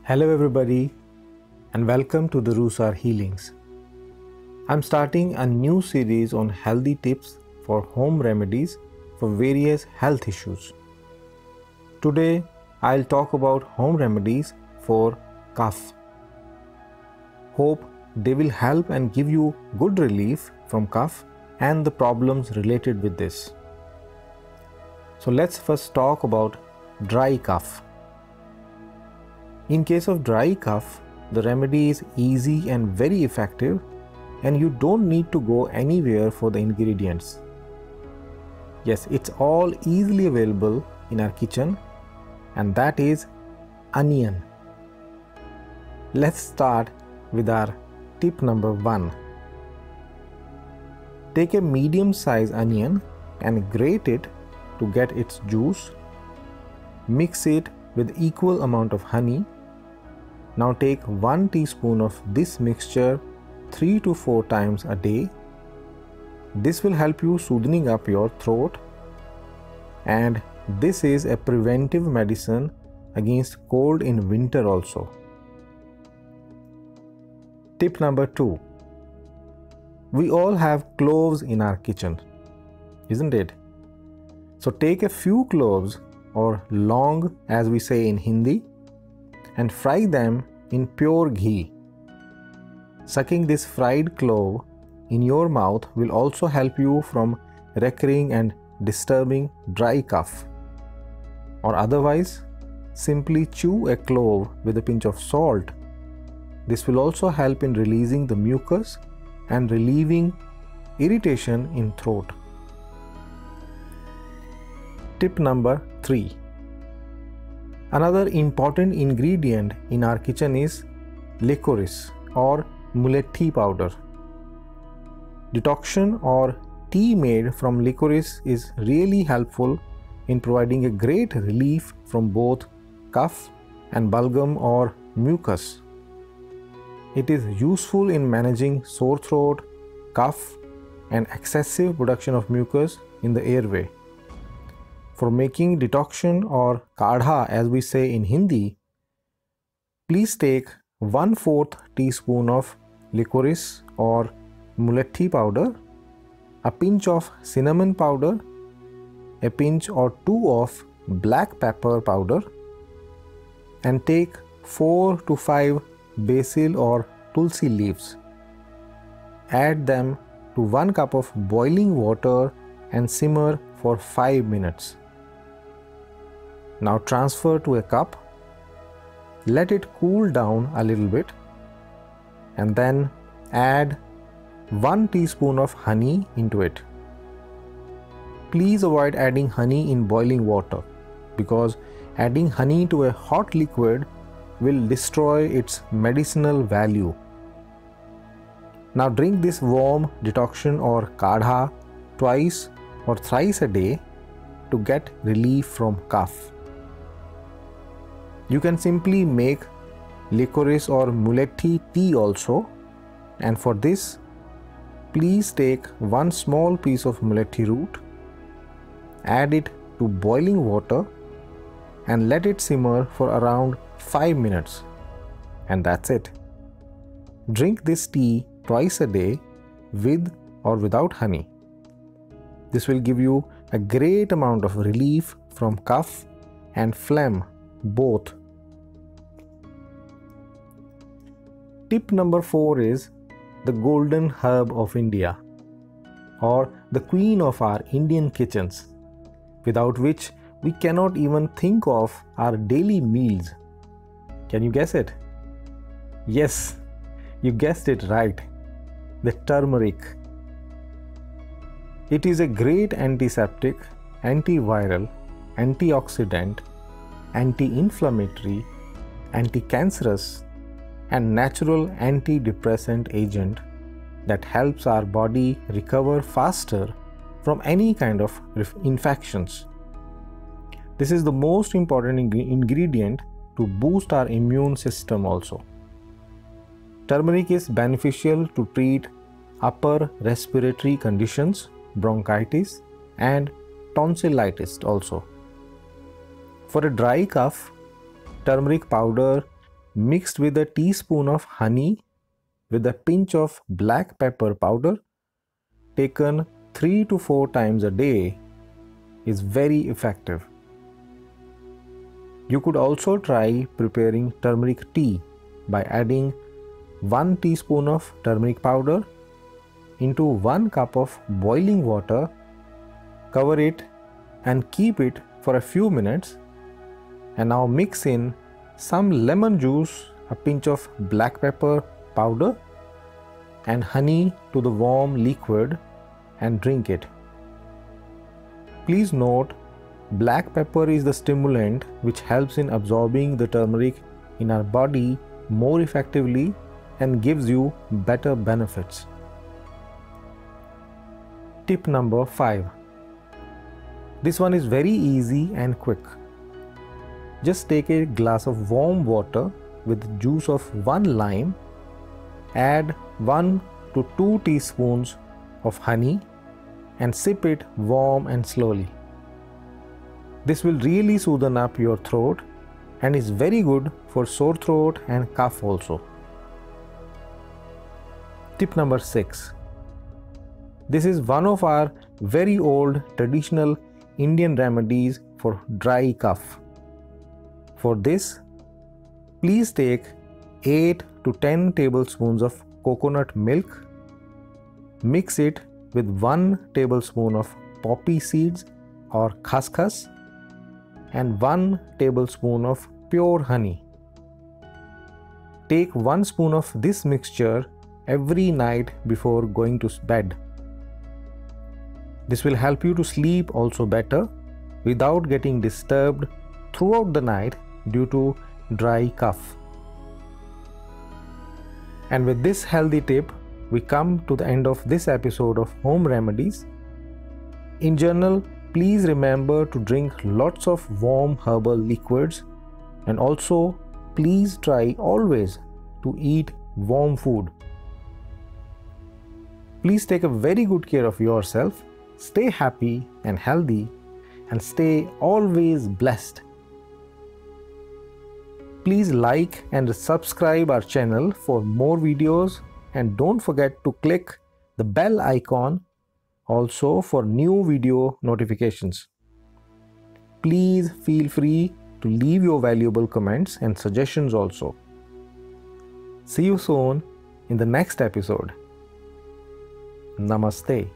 Hello everybody and welcome to the Rusar Healings. I'm starting a new series on healthy tips for home remedies for various health issues. Today I'll talk about home remedies for cough. Hope they will help and give you good relief from cough and the problems related with this. So let's first talk about dry cough. In case of dry cough, the remedy is easy and very effective, and you don't need to go anywhere for the ingredients. Yes, it's all easily available in our kitchen, and that is onion. Let's start with our tip number 1. Take a medium size onion and grate it to get its juice. Mix it with equal amount of honey. Now take 1 teaspoon of this mixture 3 to 4 times a day. This will help you soothing up your throat, and this is a preventive medicine against cold in winter also. Tip number 2. We all have cloves in our kitchen, isn't it? So take a few cloves, or long as we say in Hindi, and fry them in pure ghee. Sucking this fried clove in your mouth will also help you from recurring and disturbing dry cough. Or otherwise, simply chew a clove with a pinch of salt. This will also help in releasing the mucus and relieving irritation in throat. Tip number 3. Another important ingredient in our kitchen is licorice or mulethi powder. Decoction or tea made from licorice is really helpful in providing a great relief from both cough and bulgum or mucus. It is useful in managing sore throat, cough, and excessive production of mucus in the airway. For making decoction or kadha as we say in Hindi, please take 1/4 teaspoon of licorice or mulethi powder, a pinch of cinnamon powder, a pinch or 2 of black pepper powder, and take 4 to 5 basil or tulsi leaves. Add them to 1 cup of boiling water and simmer for 5 minutes. Now transfer to a cup, let it cool down a little bit, and then add 1 teaspoon of honey into it. Please avoid adding honey in boiling water, because adding honey to a hot liquid will destroy its medicinal value. Now drink this warm decoction or kadha twice or thrice a day to get relief from cough. You can simply make licorice or mulethi tea also, and for this, please take 1 small piece of mulethi root, add it to boiling water, and let it simmer for around 5 minutes, and that's it. Drink this tea twice a day with or without honey. This will give you a great amount of relief from cough and phlegm both. Tip number 4 is the golden herb of India, or the queen of our Indian kitchens, without which we cannot even think of our daily meals. Can you guess it? Yes, you guessed it right. The turmeric. It is a great antiseptic, antiviral, antioxidant, anti-inflammatory, anti-cancerous, and natural antidepressant agent that helps our body recover faster from any kind of infections. This is the most important ingredient to boost our immune system also. Turmeric is beneficial to treat upper respiratory conditions, bronchitis, and tonsillitis also. For a dry cough, turmeric powder mixed with a teaspoon of honey with a pinch of black pepper powder, taken 3 to 4 times a day, is very effective. You could also try preparing turmeric tea by adding 1 teaspoon of turmeric powder into 1 cup of boiling water, cover it and keep it for a few minutes, and now mix in some lemon juice, a pinch of black pepper powder and honey to the warm liquid and drink it. Please note, black pepper is the stimulant which helps in absorbing the turmeric in our body more effectively and gives you better benefits. Tip number 5. This one is very easy and quick. Just take a glass of warm water with juice of 1 lime, add 1 to 2 teaspoons of honey and sip it warm and slowly. This will really soothe up your throat and is very good for sore throat and cough also. Tip number 6. This is one of our very old traditional Indian remedies for dry cough. For this, please take 8 to 10 tablespoons of coconut milk, mix it with 1 tablespoon of poppy seeds or khaskhas and 1 tablespoon of pure honey. Take 1 spoon of this mixture every night before going to bed. This will help you to sleep also better without getting disturbed throughout the night due to dry cough. And with this healthy tip, we come to the end of this episode of Home Remedies. In general, please remember to drink lots of warm herbal liquids, and also please try always to eat warm food. Please take a very good care of yourself, stay happy and healthy, and stay always blessed. Please like and subscribe our channel for more videos, and don't forget to click the bell icon also for new video notifications. Please feel free to leave your valuable comments and suggestions also. See you soon in the next episode. Namaste.